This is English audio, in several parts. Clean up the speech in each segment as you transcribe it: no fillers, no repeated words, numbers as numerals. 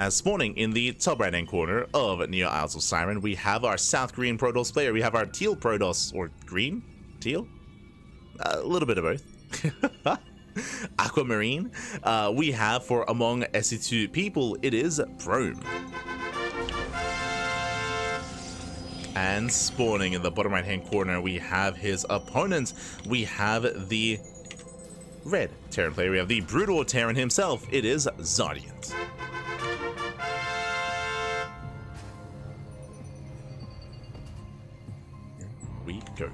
As spawning in the top right hand corner of Neo Isles of Siren, we have our South Green Protoss player. We have our Teal Protoss, or green? Teal? A little bit of both. Aquamarine. We have, for among SE2 people, it is Prome. And spawning in the bottom right hand corner, we have his opponent. We have the red Terran player. We have the brutal Terran himself. It is ZaRDieNT. We go.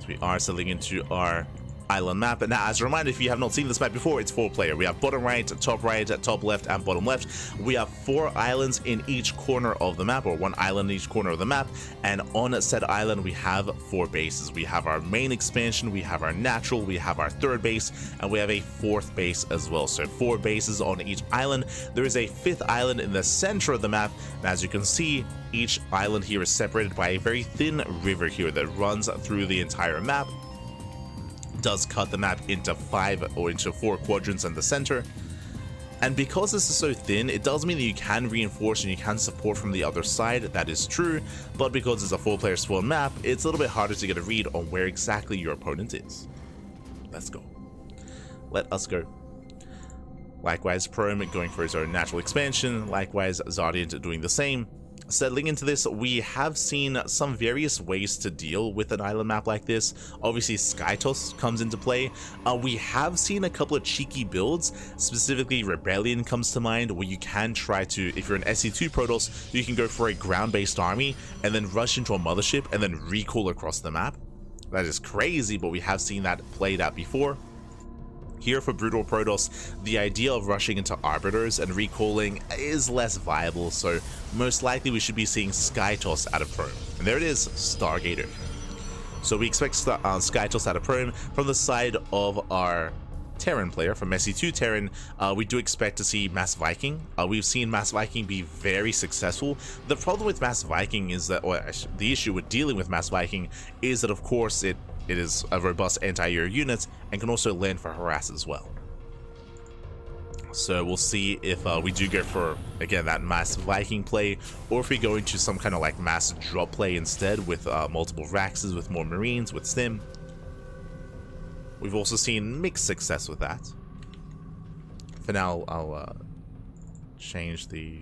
So we are settling into our island map. And now, as a reminder, if you have not seen this map before, it's 4-player. We have bottom right, top left, and bottom left. We have 4 islands in each corner of the map, or 1 island in each corner of the map. And on said island, we have 4 bases. We have our main expansion, we have our natural, we have our 3rd base, and we have a 4th base as well. So 4 bases on each island. There is a 5th island in the center of the map. And as you can see, each island here is separated by a very thin river here that runs through the entire map. Does cut the map into 5 or into 4 quadrants in the center. And because this is so thin, it does mean that you can reinforce and you can support from the other side. That is true, but because it's a 4-player spawn map, it's a little bit harder to get a read on where exactly your opponent is. Let's go. Let us go. Likewise, Prome going for his own natural expansion. Likewise, ZaRDieNT doing the same. Settling into this, we have seen some various ways to deal with an island map like this. Obviously, SkyToss comes into play. We have seen a couple of cheeky builds, specifically Rebellion comes to mind, where you can try to, if you're an SE2 Protoss, you can go for a ground-based army and then rush into a mothership and then recall across the map. That is crazy, but we have seen that played out before. Here for Brutal Protoss, the idea of rushing into Arbiters and recalling is less viable, so most likely we should be seeing SkyToss out of Prome. And there it is, Stargater. So we expect SkyToss out of Prome. From the side of our Terran player, from SE2 Terran, we do expect to see Mass Viking. We've seen Mass Viking be very successful. The problem with Mass Viking is that, or the issue with dealing with Mass Viking is that, of course, it is a robust anti-air unit and can also land for harass as well. So we'll see if we do go for, again, that Mass Viking play, or if we go into some kind of like mass drop play instead with multiple Raxes, with more Marines, with Stim. We've also seen mixed success with that. For now, I'll change the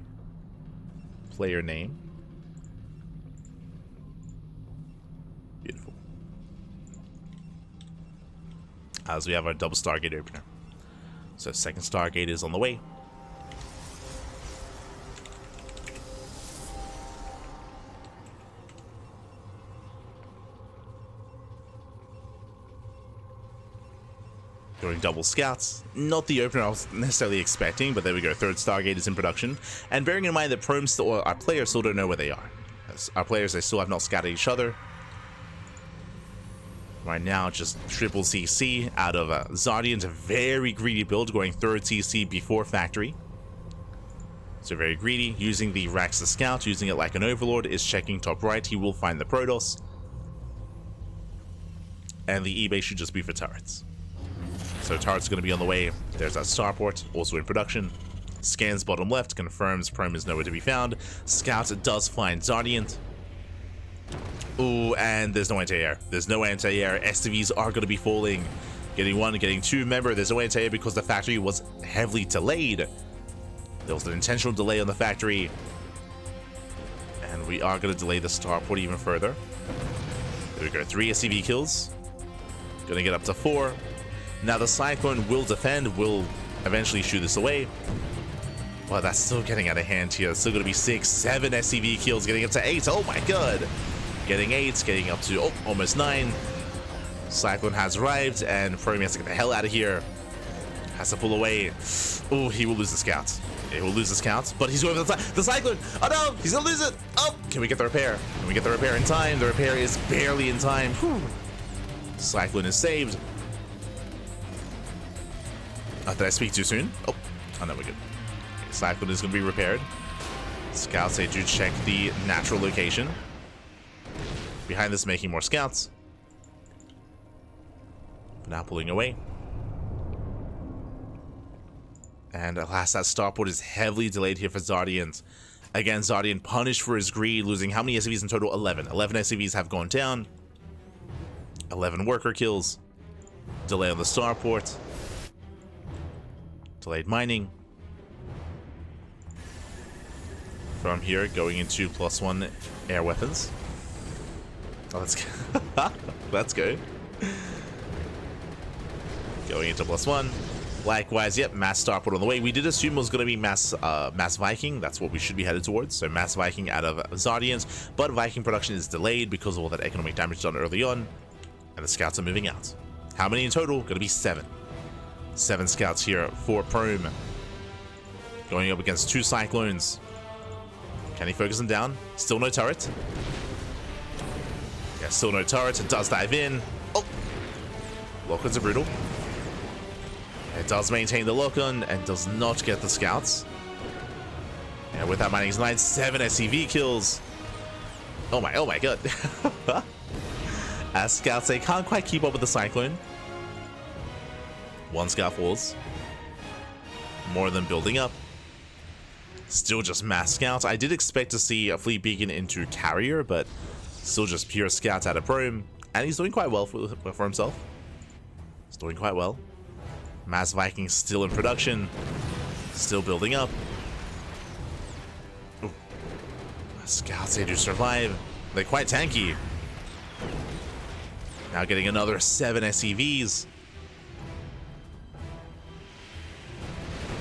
player name. Beautiful. As we have our double Stargate opener. So second Stargate is on the way. Going double scouts. Not the opener I was necessarily expecting, but there we go. 3rd Stargate is in production. And bearing in mind that Prome still, or our players still don't know where they are. As our players, they still have not scouted each other. Right now, just triple CC out of ZaRDieNT, a very greedy build, going 3rd CC before factory. So very greedy, using the Rax to scout, using it like an Overlord, is checking top right. He will find the Protoss. And the E-base should just be for turrets. So turrets going to be on the way. There's that starport, also in production. Scans bottom left, confirms Prome is nowhere to be found. Scout does find ZaRDieNT. Ooh, and there's no anti-air. There's no anti-air. STVs are going to be falling. Getting 1, getting 2. Remember, there's no anti-air because the factory was heavily delayed. There was an intentional delay on the factory. And we are going to delay the starport even further. There we go. 3 SCV kills. Going to get up to 4. Now the Cyclone will defend, will eventually shoot this away. Well, that's still getting out of hand here. It's still going to be 6, 7 SCV kills, getting up to 8. Oh my god. Getting 8, getting up to almost 9. Cyclone has arrived, and Prome has to get the hell out of here. Has to pull away. Oh, he will lose the scouts. He will lose the scouts, but he's going for the Cyclone. Oh no, he's gonna lose it. Oh, can we get the repair? Can we get the repair in time? The repair is barely in time. Whew. Cyclone is saved. Did I speak too soon? Oh, no, we're good. Okay, Cyclone is gonna be repaired. Scouts, they do check the natural location. Behind this, making more scouts. Now pulling away. And alas, that starport is heavily delayed here for ZaRDieNT. Again, ZaRDieNT punished for his greed, losing how many SCVs in total? 11. 11 SCVs have gone down. 11 worker kills. Delay on the starport. Delayed mining. From here, going into +1 air weapons. Oh, let's go. Let's go. Going into +1. Likewise, yep, mass starport on the way. We did assume it was going to be mass Viking. That's what we should be headed towards. So mass Viking out of ZaRDieNT, but Viking production is delayed because of all that economic damage done early on, and the scouts are moving out. How many in total? Going to be 7. 7 scouts here for Prome. Going up against 2 Cyclones. Can he focus them down? Still no turret. Yeah, still no turret. It does dive in. Oh! Lock-ons are brutal. It does maintain the lock-on and does not get the scouts. And with that mining ignite, 7 SCV kills. Oh my god. As scouts, they can't quite keep up with the Cyclone. 1 scout falls. More of them building up. Still just mass scouts. I did expect to see a fleet beacon into carrier, but still just pure scouts out of Prome. And he's doing quite well for himself. He's doing quite well. Mass Vikings still in production. Still building up. Ooh. Scouts, they do survive. They're quite tanky. Now getting another 7 SCVs.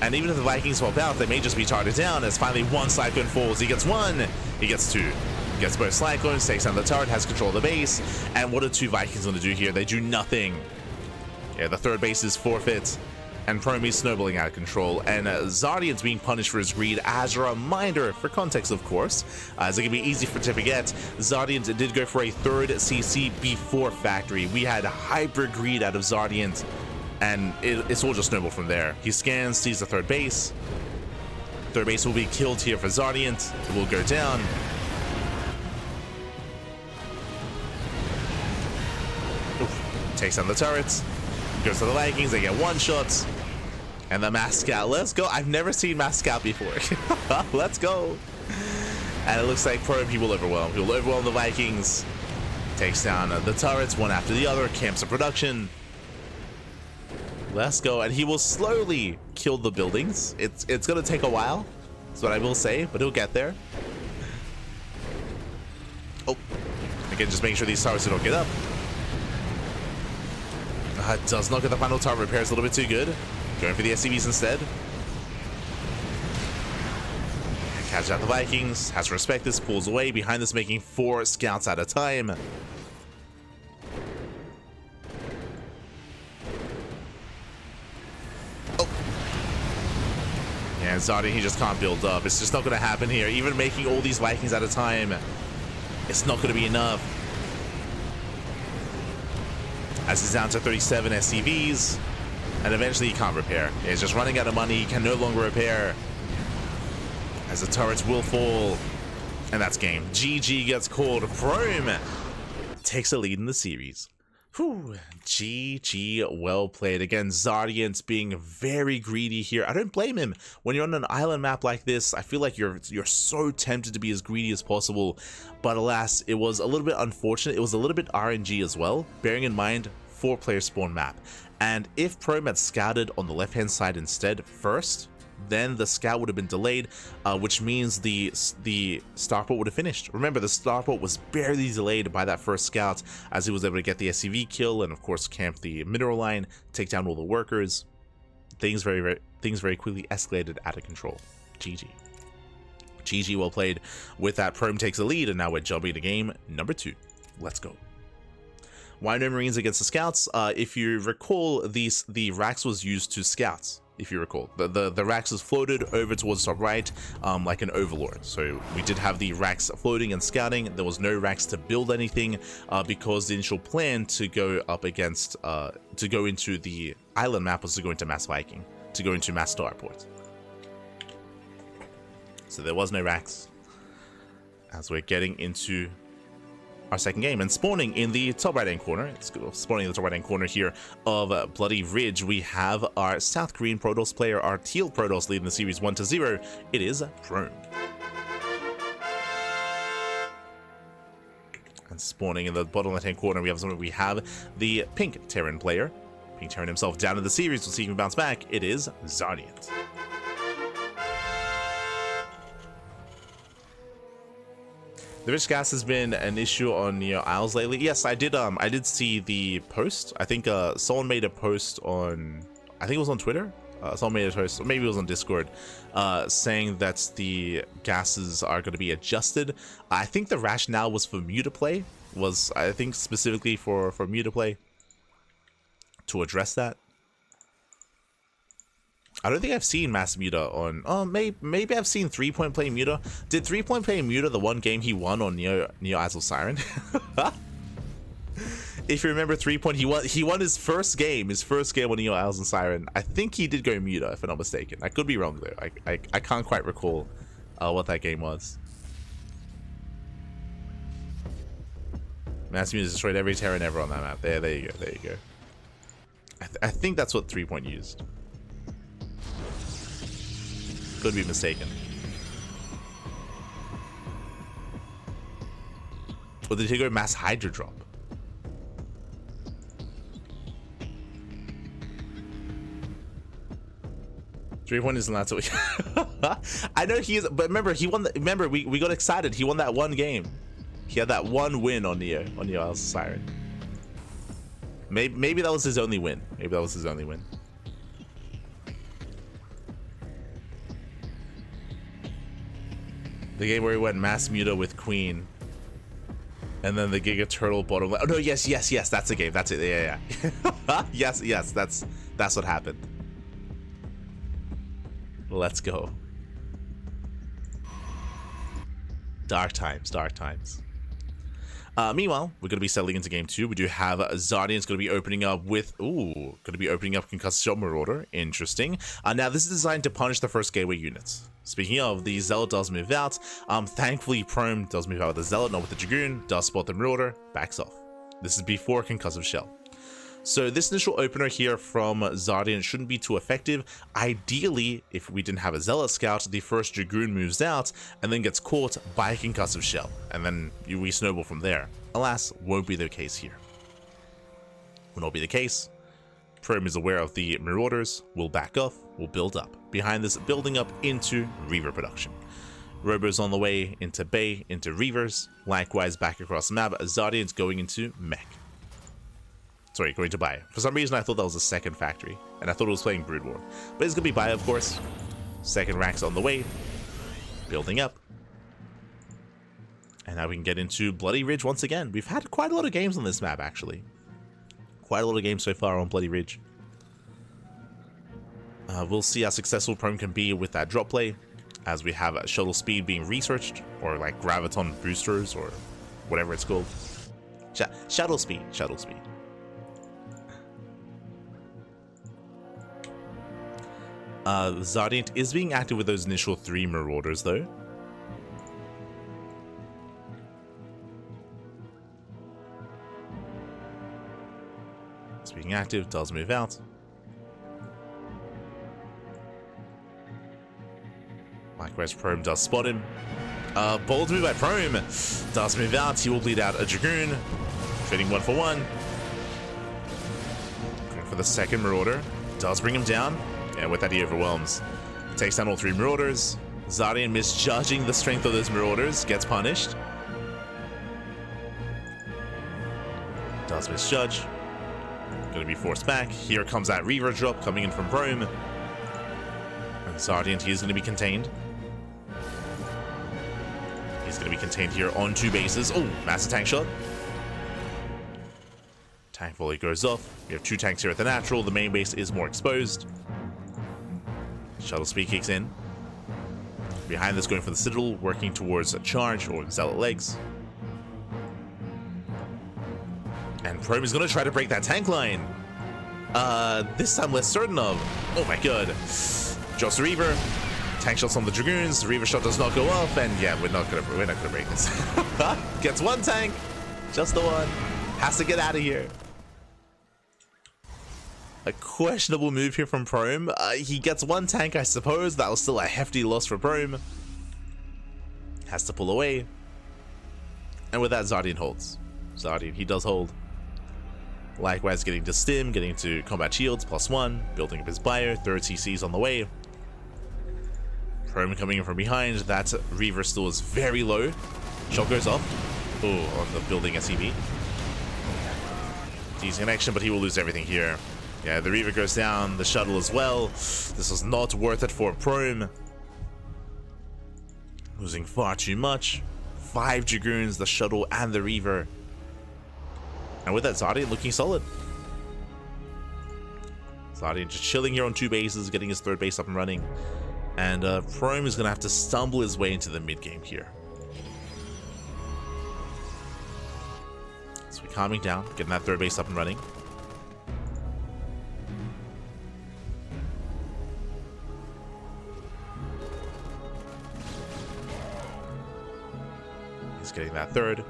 And even if the Vikings swap out, they may just be targeted down as finally 1 Cyclone falls. He gets 1. He gets 2. He gets both Cyclones, takes down the turret, has control of the base. And what are 2 Vikings going to do here? They do nothing. Yeah, the 3rd base is forfeit, and Prome is snowballing out of control, and ZaRDieNT's being punished for his greed. As a reminder, for context of course, as it can be easy to forget, ZaRDieNT did go for a 3rd CC before factory. We had hyper greed out of ZaRDieNT, and it's all just snowball from there. He scans, sees the 3rd base. 3rd base will be killed here for ZaRDieNT. It will go down. Oof. Takes down the turrets. Goes to the Vikings, they get 1 shots. And the mass scout, let's go. I've never seen mass scout before. Let's go. And it looks like Prome, he will overwhelm. He will overwhelm the Vikings. Takes down the turrets, one after the other, camps of production. Let's go. And he will slowly kill the buildings. It's going to take a while. That's what I will say, but he'll get there. Oh. Again, just making sure these turrets don't get up. Does not get the final turret. Repairs a little bit too good. Going for the SCVs instead. Catch out the Vikings. Has to respect this. Pulls away. Behind this, making 4 scouts at a time. Oh. Yeah, ZaRDieNT, he just can't build up. It's just not going to happen here. Even making all these Vikings at a time, it's not going to be enough. As he's down to 37 SCVs, and eventually he can't repair. He's just running out of money, he can no longer repair. As the turrets will fall, and that's game. GG gets called. Prome takes a lead in the series. Whew, GG, well played. Again, ZaRDieNT being very greedy here. I don't blame him. When you're on an island map like this, I feel like you're so tempted to be as greedy as possible. But alas, it was a little bit unfortunate. It was a little bit RNG as well, bearing in mind 4-player spawn map. And if Prome had scouted on the left-hand side instead first, then the scout would have been delayed, which means the starport would have finished. Remember, the starport was barely delayed by that first scout, as he was able to get the SCV kill and of course camp the mineral line, take down all the workers. Things very quickly escalated out of control. GG. GG, well played. With that, Prome takes the lead, and now we're jumping to game number 2. Let's go. Why no Marines against the scouts? If you recall, the Rax was used to scouts. If you recall, the Rax is floated over towards top right, like an overlord. So we did have the Rax floating and scouting. There was no Rax to build anything, because the initial plan to go up against, to go into the island map was to go into Mass Viking, to go into Mass Starport. So there was no Rax. As we're getting into our second game, and spawning in the top right hand corner, spawning in the top right hand corner here of Bloody Ridge, we have our South Korean Protoss player, our Teal Protoss, leading the series 1-0. It is Prome. And spawning in the bottom left hand corner, we have the Pink Terran player. Pink Terran himself down in the series. We'll see if he can bounce back. It is ZaRDieNT. The rich gas has been an issue on Isles lately. Yes, I did see the post. I think someone made a post on, I think it was on Twitter. Someone made a post, or maybe it was on Discord, saying that the gases are going to be adjusted. I think the rationale was for Mutaplay, I think specifically for Mutaplay to address that. I don't think I've seen Mass Muta on. Oh, maybe I've seen 3-Point play Muta. Did 3-Point play Muta the one game he won on Neo Azul Siren? If you remember 3-Point, he won his first game on Neo Azul Siren. I think he did go Muta, if I'm not mistaken. I could be wrong though. I can't quite recall what that game was. Mass Muta destroyed every Terran ever on that map. There you go. I think that's what 3-Point used. Could be mistaken. Or did he go Mass Hydra Drop? Three-Point isn't that so. I know he is, but remember he won. Remember we got excited. He won that one game. He had that one win on Neo Azul Siren. Maybe that was his only win. The game where he went Mass Muta with Queen, and then the Giga Turtle bottom. Oh no, yes, that's the game. That's it. Yeah. yes, that's what happened. Let's go. Dark times. Meanwhile, we're going to be settling into game 2. We do have ZaRDieNT's going to be opening up with, Concussive Shell Marauder. Interesting. Now, this is designed to punish the first gateway units. Speaking of, the Zealot does move out. Thankfully, Prome does move out with the Zealot, not with the Dragoon. Does spot the Marauder, backs off. This is before Concussive Shell. So this initial opener here from ZaRDieNT shouldn't be too effective. Ideally, if we didn't have a Zealot Scout, the first Dragoon moves out and then gets caught by a Concussive Shell, and then we snowball from there. Alas, won't be the case here. Will not be the case. Prome is aware of the Marauders, will back off, will build up. Behind this, building up into Reaver production. Robos on the way into Bay, into Reavers. Likewise, back across the map, ZaRDieNT's going into Mech. Sorry, going to Buy. For some reason, I thought that was a second factory, and I thought it was playing Brood War. But it's going to be Buy, of course. Second rack's on the way. Building up. And now we can get into Bloody Ridge once again. We've had quite a lot of games on this map, actually. Quite a lot of games so far on Bloody Ridge. We'll see how successful Prome can be with that drop play, as we have shuttle speed being researched, or like graviton boosters, or whatever it's called. Shuttle speed. ZaRDieNT is being active with those initial 3 Marauders, though. It's being active, does move out. Likewise, Prome does spot him. Bold move by Prome. Does move out, he will bleed out a Dragoon. Fitting 1 for 1. Going for the second Marauder. Does bring him down. And with that, he overwhelms. Takes down all 3 Marauders. ZaRDieNT misjudging the strength of those Marauders. Gets punished. Does misjudge. Going to be forced back. Here comes that Reaver drop coming in from Prome. And ZaRDieNT is going to be contained. He's going to be contained here on 2 bases. Oh, massive tank shot. Tank volley goes off. We have 2 tanks here at the natural. The main base is more exposed. Shuttle speed kicks in. Behind this, going for the Citadel, working towards a charge or Zealot legs. And Prome is going to try to break that tank line. This time less certain of. Oh my god. Drops the Reaver. Tank shots on the Dragoons. The Reaver shot does not go off, and yeah, we're not gonna break this. Gets 1 tank. Just the one. Has to get out of here. A questionable move here from Prome. He gets one tank, I suppose. That was still a hefty loss for Prome. Has to pull away. And with that, ZaRDieNT holds. ZaRDieNT, he does hold. Likewise, getting to stim, getting to combat shields, +1, building up his bio, third CC's on the way. Prome coming in from behind. That Reaver still is very low. Shot goes off. Oh, on the building SCV. Decent connection, but he will lose everything here. Yeah, the Reaver goes down, the shuttle as well. This was not worth it for Prome. Losing far too much. 5 Dragoons, the shuttle, and the Reaver. And with that, ZaRDieNT looking solid. ZaRDieNT just chilling here on 2 bases, getting his 3rd base up and running. And Prome is going to have to stumble his way into the mid-game here. So we're calming down, getting that 3rd base up and running. He's getting that 3rd.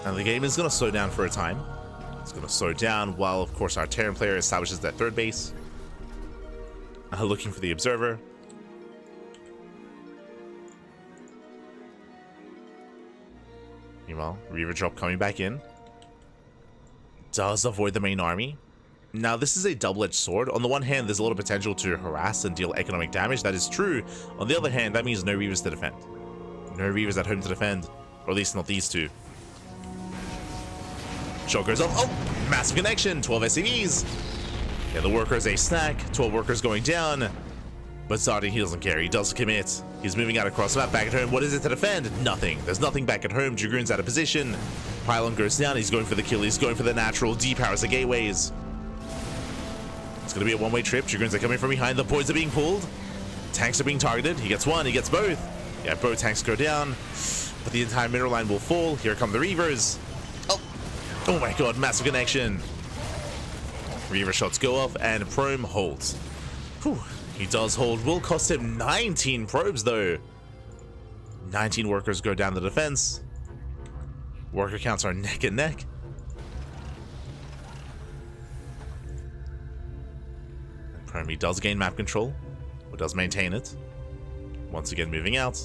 And the game is going to slow down for a time. It's going to slow down while, of course, our Terran player establishes that 3rd base. Looking for the observer. Meanwhile, Reaver drop coming back in. Does avoid the main army. Now, this is a double-edged sword. On the one hand, there's a lot of potential to harass and deal economic damage. That is true. On the other hand, that means no Reavers to defend. No Reavers at home to defend. Or at least not these 2. Shot goes off. Oh, massive connection. 12 SCVs. Yeah, the worker is a snack. 12 workers going down. But ZaRDieNT, he doesn't care. He does commit. He's moving out across the map back at home. What is it to defend? Nothing. There's nothing back at home. Dragoon's out of position. Pylon goes down. He's going for the kill. He's going for the natural. Depowers the gateways. It's going to be a one-way trip. Dragoons are coming from behind. The boys are being pulled. Tanks are being targeted. He gets one. He gets both. Yeah, both tanks go down. But the entire mineral line will fall. Here come the Reavers. Oh my god, massive connection. Reaver shots go off and Prome holds. Whew, he does hold. Will cost him 19 probes though. 19 workers go down the defense. Worker counts are neck and neck. And Prome, he does gain map control, but does maintain it. Once again moving out.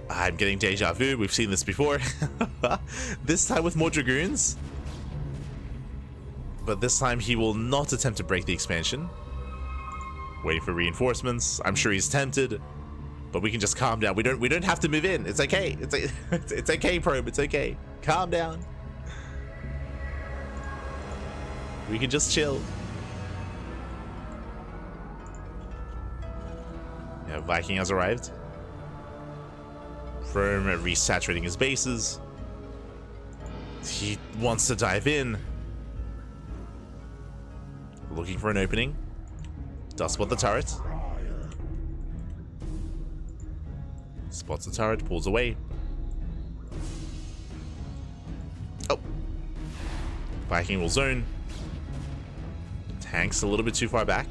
I'm getting deja vu. We've seen this before. This time with more Dragoons. But this time he will not attempt to break the expansion. Waiting for reinforcements. I'm sure he's tempted. But we can just calm down. We don't have to move in. It's okay. It's okay, Prome. It's okay. Calm down. We can just chill. Yeah, Viking has arrived. Prome resaturating his bases. He wants to dive in. Looking for an opening. Does spot the turret. Spots the turret, pulls away. Oh. Viking will zone. Tank's a little bit too far back.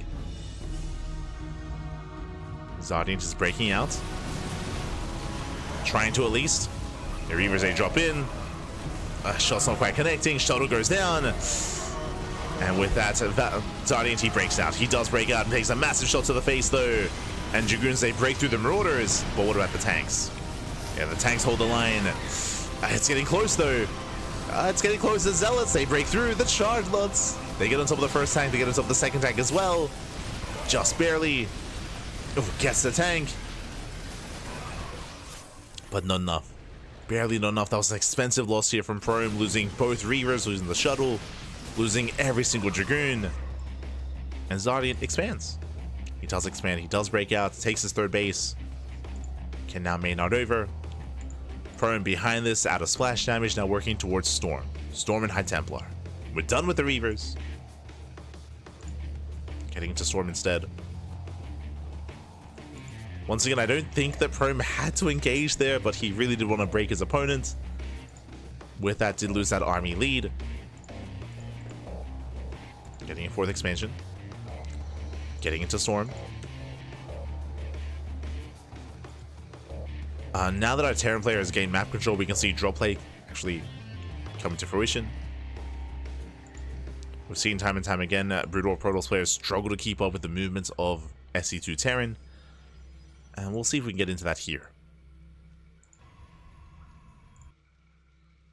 ZaRDieNT is breaking out. Trying to at least. The Reavers, they drop in. Shot's not quite connecting. Shuttle goes down. And with that, ZaRDieNT, he breaks out. He does break out and takes a massive shot to the face though. And Dragoons, they break through the Marauders. But what about the tanks? Yeah, the tanks hold the line. It's getting close though. It's getting close. The Zealots, they break through. The Charge Lots, they get on top of the first tank. They get on top of the second tank as well. Just barely. Oh, gets the tank. But not enough. Barely not enough. That was an expensive loss here from Prome, losing both Reavers, losing the shuttle, losing every single Dragoon. And ZaRDieNT expands. He does expand. He does break out. Takes his 3rd base. Can now main out over. Prome behind this, out of splash damage, now working towards Storm. Storm and High Templar. We're done with the Reavers. Getting into Storm instead. Once again, I don't think that Prome had to engage there, but he really did want to break his opponent. With that, did lose that army lead. Getting a 4th expansion. Getting into Storm. Now that our Terran player has gained map control, we can see drop play actually coming to fruition. We've seen time and time again Brood War Protoss players struggle to keep up with the movements of SC2 Terran. And we'll see if we can get into that here.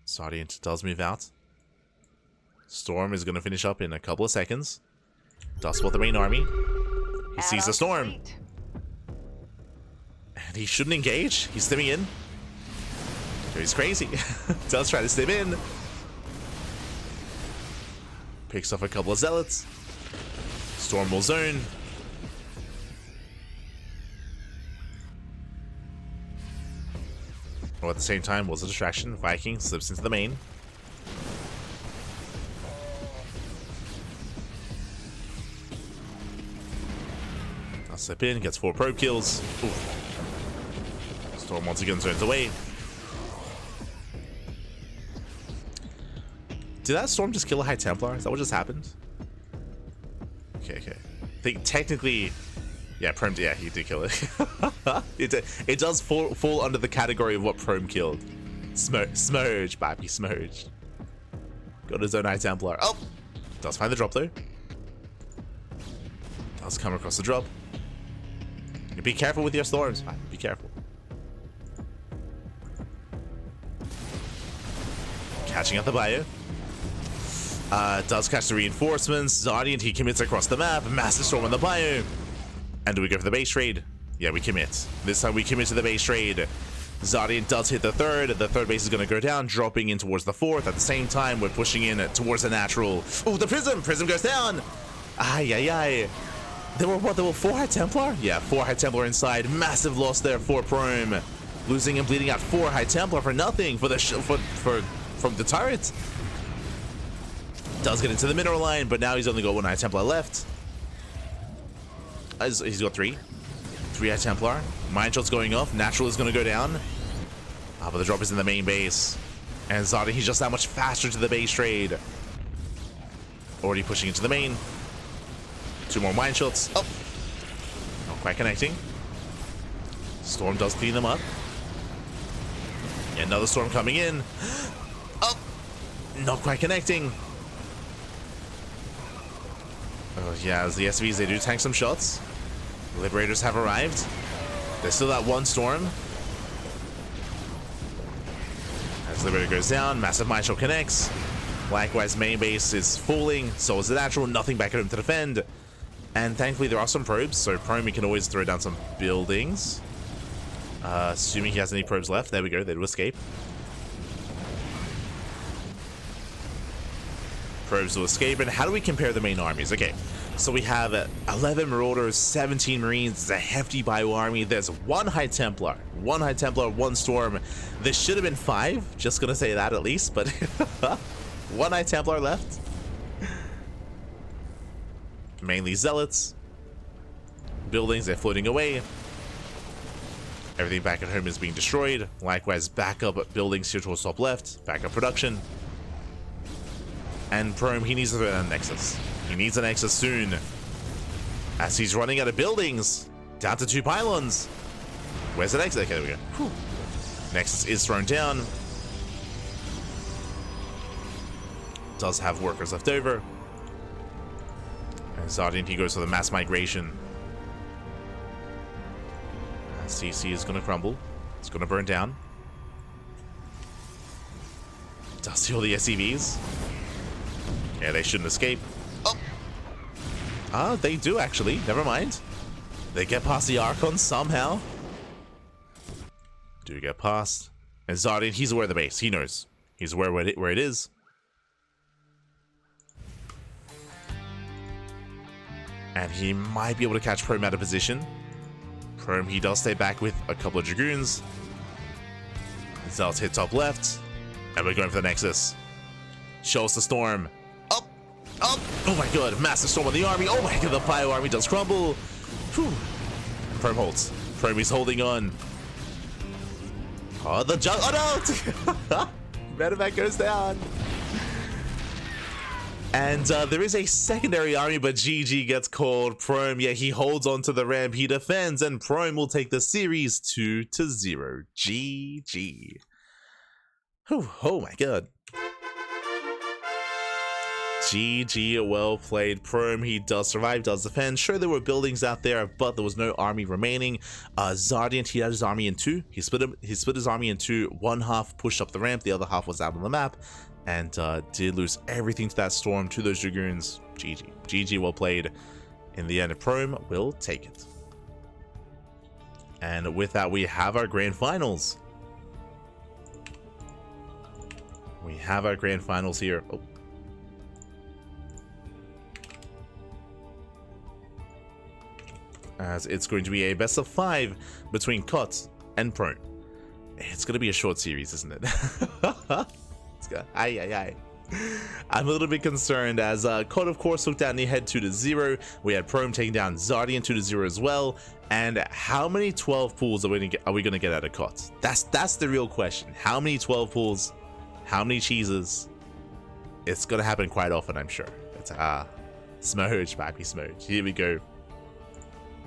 ZaRDieNT does move out. Storm is going to finish up in a couple of seconds. Does spot the main army. He sees the Storm. And he shouldn't engage. He's stimming in. He's crazy. Does try to stim in. Picks off a couple of Zealots. Storm will zone. Well, at the same time, was a distraction. Viking slips into the main. I'll slip in, gets 4 probe kills. Oof. Storm once again zones away. Did that Storm just kill a High Templar? Is that what just happened? Okay. I think technically... Yeah, Prome, yeah, he did kill it. It does fall under the category of what Prome killed. Smurge, baby, smurge. Got his own High Templar. Oh! Does find the drop, though. Does come across the drop. Be careful with your Storms, man. Be careful. Catching up the bio. Does catch the reinforcements. ZaRDieNT, he commits across the map. Massive Storm on the bio. And do we go for the base trade? Yeah, we commit. This time we commit to the base trade. ZaRDieNT does hit the third. The third base is going to go down, dropping in towards the fourth. At the same time, we're pushing in towards the natural. Oh, the Prism! Prism goes down! Ay. There were what? There were 4 High Templar? Yeah, 4 High Templar inside. Massive loss there for Prome. Losing and bleeding out 4 High Templar for nothing from the turret. Does get into the mineral line, but now he's only got 1 High Templar left. He's got 3 High Templar. Mine shot's going off. Natural is going to go down. But the drop is in the main base. And ZaRDieNT, he's just that much faster to the base trade. Already pushing into the main. 2 more mine shots. Oh! Not quite connecting. Storm does clean them up. Another Storm coming in. Oh! Not quite connecting. Oh, yeah, as the SVs, they do tank some shots. Liberators have arrived. There's still that 1 Storm. As Liberator goes down, massive mine shot connects. Likewise, main base is falling, so is the natural. Nothing back at him to defend. And thankfully, there are some probes, so Prome can always throw down some buildings. Assuming he has any probes left. There we go, they do escape. Probes will escape. And how do we compare the main armies? Okay, so we have 11 Marauders, 17 Marines. It's a hefty bio army. There's 1 High Templar, 1 Storm. There should have been 5. Just gonna say that at least, but 1 High Templar left. Mainly Zealots. Buildings, they're floating away. Everything back at home is being destroyed. Likewise, backup buildings here towards top left. Backup production. And Prome, he needs to throw down a Nexus. He needs a Nexus soon. As he's running out of buildings. Down to 2 pylons. Where's the Nexus? Okay, there we go. Whew. Nexus is thrown down. Does have workers left over. And ZaRDieNT, he goes for the mass migration. CC is going to crumble. It's going to burn down. Does heal the SCVs. Yeah, they shouldn't escape. Oh! Ah, they do actually. Never mind. They get past the Archon somehow. Do get past. And ZaRDieNT, he's aware of the base. He knows. He's aware where it is. And he might be able to catch Prome out of position. Prome, he does stay back with a couple of Dragoons. Zealots hit top left. And we're going for the Nexus. Shows the Storm. Up! Up! Oh my god, massive Storm on the army. Oh my god, the Bio army does crumble. Whew. Prome holds. Prome is holding on. Oh, the jump. Oh no! Medevac goes down. And there is a secondary army, but GG gets called. Prome, yeah, he holds on to the ramp, he defends, and Prome will take the series 2-0. GG. Whew, oh my god. GG, well played. Prome, he does survive, does defend. Sure, there were buildings out there, but there was no army remaining. ZaRDieNT, he had his army in two. He split his army in two. One half pushed up the ramp, the other half was out on the map, and did lose everything to that storm, to those Dragoons. GG. GG, well played. In the end, Prome will take it. And with that, we have our grand finals. We have our grand finals here. Oh. As it's going to be a best of 5 between Cot and Prome. It's going to be a short series, isn't it? I'm a little bit concerned as Cot, of course, took down the head 2-0. We had Prome taking down ZaRDieNT 2-0 as well. And how many 12 pulls are we going to get out of Cot? That's the real question. How many 12 pulls? How many cheeses? It's going to happen quite often, I'm sure. It's Smurge, baby, Smurge. Here we go.